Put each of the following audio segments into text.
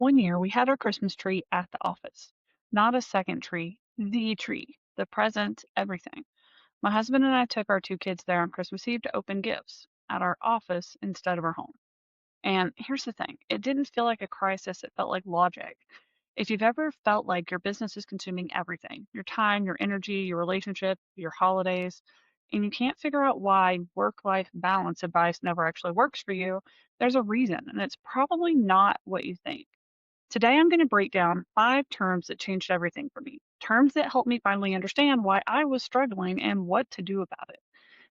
One year, we had our Christmas tree at the office. Not a second tree, the present, everything. My husband and I took our two kids there on Christmas Eve to open gifts at our office instead of our home. And here's the thing, it didn't feel like a crisis, it felt like logic. If you've ever felt like your business is consuming everything, your time, your energy, your relationship, your holidays, and you can't figure out why work life balance advice never actually works for you, there's a reason, and it's probably not what you think. Today, I'm going to break down 5 terms that changed everything for me, terms that helped me finally understand why I was struggling and what to do about it.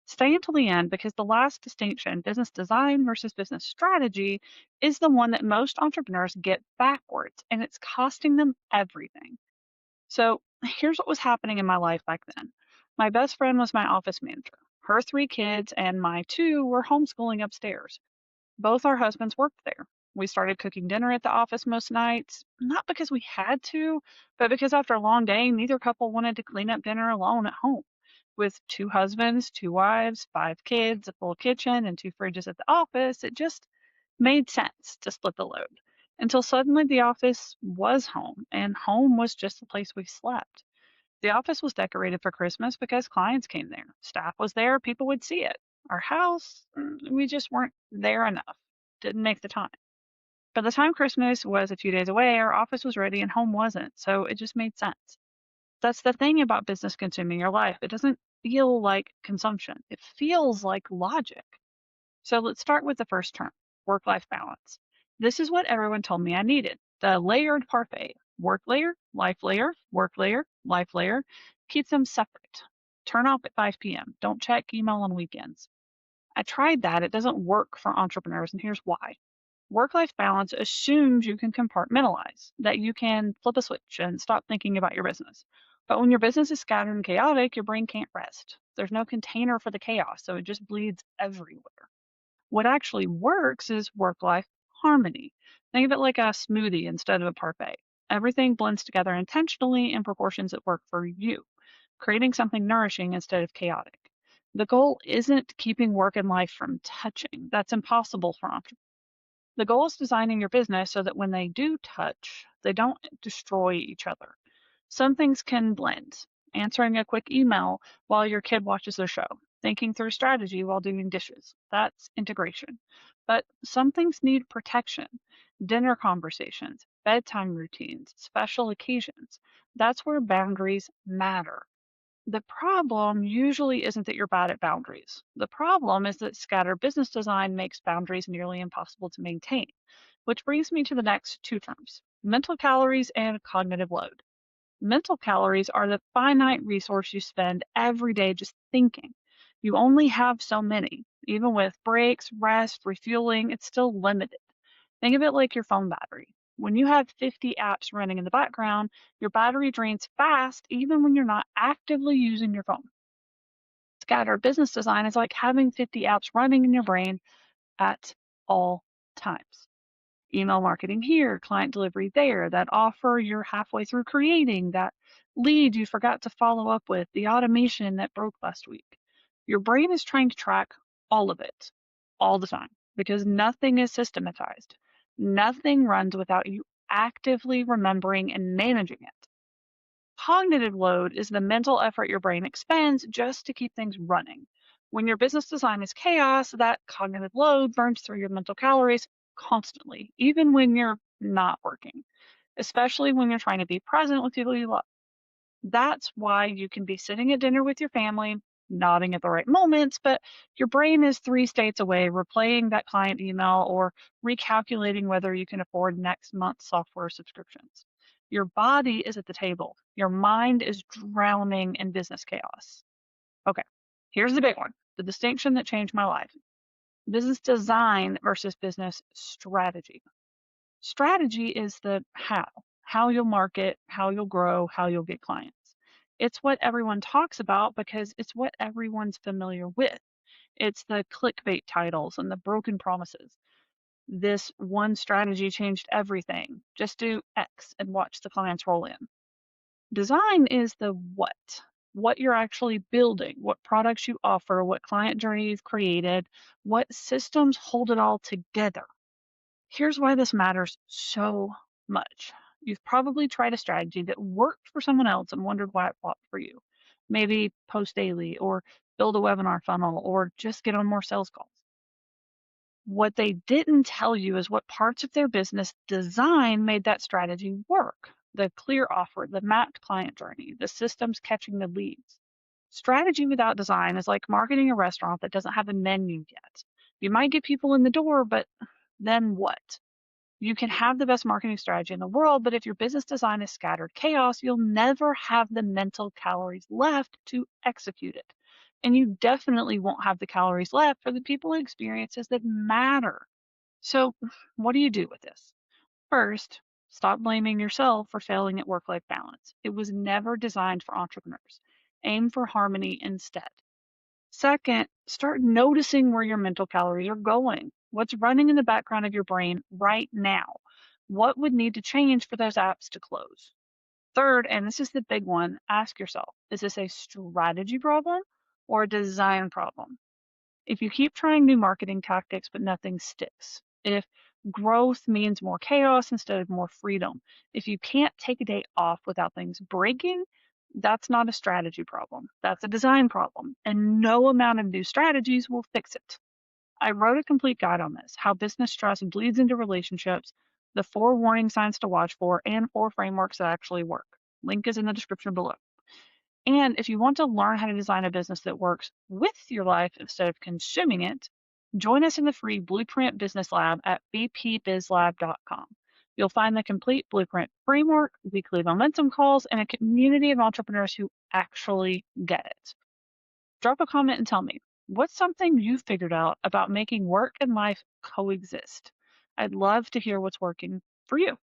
Stay until the end because the last distinction, business design versus business strategy, is the one that most entrepreneurs get backwards, and it's costing them everything. So, here's what was happening in my life back then. My best friend was my office manager. Her 3 kids and my two were homeschooling upstairs. Both our husbands worked there. We started cooking dinner at the office most nights, not because we had to, but because after a long day, neither couple wanted to clean up dinner alone at home. With 2 husbands, 2 wives, 5 kids, a full kitchen, and 2 fridges at the office, it just made sense to split the load. Until suddenly the office was home, and home was just the place we slept. The office was decorated for Christmas because clients came there. Staff was there, people would see it. Our house, we just weren't there enough. Didn't make the time. By the time Christmas was a few days away, our office was ready and home wasn't, so it just made sense. That's the thing about business consuming your life. It doesn't feel like consumption, it feels like logic. So let's start with the first term, work life balance. This is what everyone told me I needed, the layered parfait. Work layer, life layer, work layer, life layer. Keep them separate. Turn off at 5 p.m. Don't check email on weekends. I tried that. It doesn't work for entrepreneurs, and here's why. Work life balance assumes you can compartmentalize, that you can flip a switch and stop thinking about your business. But when your business is scattered and chaotic, your brain can't rest. There's no container for the chaos, so it just bleeds everywhere. What actually works is work life harmony. Think of it like a smoothie instead of a parfait. Everything blends together intentionally in proportions that work for you, creating something nourishing instead of chaotic. The goal isn't keeping work and life from touching. That's impossible for entrepreneurs. The goal is designing your business so that when they do touch, they don't destroy each other. Some things can blend. Answering a quick email while your kid watches their show, thinking through strategy while doing dishes. That's integration. But some things need protection. Dinner conversations, bedtime routines, special occasions. That's where boundaries matter. The problem usually isn't that you're bad at boundaries. The problem is that scattered business design makes boundaries nearly impossible to maintain, which brings me to the next 2 terms, mental calories and cognitive load. Mental calories are the finite resource you spend every day just thinking. You only have so many. Even with breaks, rest, refueling, it's still limited. Think of it like your phone battery. When you have 50 apps running in the background, your battery drains fast even when you're not actively using your phone. Scattered business design is like having 50 apps running in your brain at all times. Email marketing here, client delivery there, that offer you're halfway through creating, that lead you forgot to follow up with, the automation that broke last week. Your brain is trying to track all of it all the time because nothing is systematized. Nothing runs without you actively remembering and managing it. Cognitive load is the mental effort your brain expends just to keep things running. When your business design is chaos, that cognitive load burns through your mental calories constantly, even when you're not working, especially when you're trying to be present with people you love. That's why you can be sitting at dinner with your family, nodding at the right moments, but your brain is 3 states away, replaying that client email or recalculating whether you can afford next month's software subscriptions. Your body is at the table. Your mind is drowning in business chaos. Okay, here's the big one, the distinction that changed my life. Business design versus business strategy. Strategy is the how you'll market, how you'll grow, how you'll get clients. It's what everyone talks about because it's what everyone's familiar with. It's the clickbait titles and the broken promises. This one strategy changed everything. Just do X and watch the clients roll in. Design is the what you're actually building, what products you offer, what client journey you've created, what systems hold it all together. Here's why this matters so much. You've probably tried a strategy that worked for someone else and wondered why it flopped for you. Maybe post daily, or build a webinar funnel, or just get on more sales calls. What they didn't tell you is what parts of their business design made that strategy work. The clear offer, the mapped client journey, the systems catching the leads. Strategy without design is like marketing a restaurant that doesn't have a menu yet. You might get people in the door, but then what? You can have the best marketing strategy in the world, but if your business design is scattered chaos, you'll never have the mental calories left to execute it. And you definitely won't have the calories left for the people and experiences that matter. So, what do you do with this? First, stop blaming yourself for failing at work life balance. It was never designed for entrepreneurs. Aim for harmony instead. Second, start noticing where your mental calories are going. What's running in the background of your brain right now? What would need to change for those apps to close? Third, and this is the big one, ask yourself, is this a strategy problem or a design problem? If you keep trying new marketing tactics but nothing sticks, if growth means more chaos instead of more freedom, if you can't take a day off without things breaking, that's not a strategy problem. That's a design problem. And no amount of new strategies will fix it. I wrote a complete guide on this, how business trust bleeds into relationships, the 4 warning signs to watch for, and 4 frameworks that actually work. Link is in the description below. And if you want to learn how to design a business that works with your life instead of consuming it, join us in the free Blueprint Business Lab at bpbizlab.com. You'll find the complete blueprint framework, weekly momentum calls, and a community of entrepreneurs who actually get it. Drop a comment and tell me, what's something you figured out about making work and life coexist? I'd love to hear what's working for you.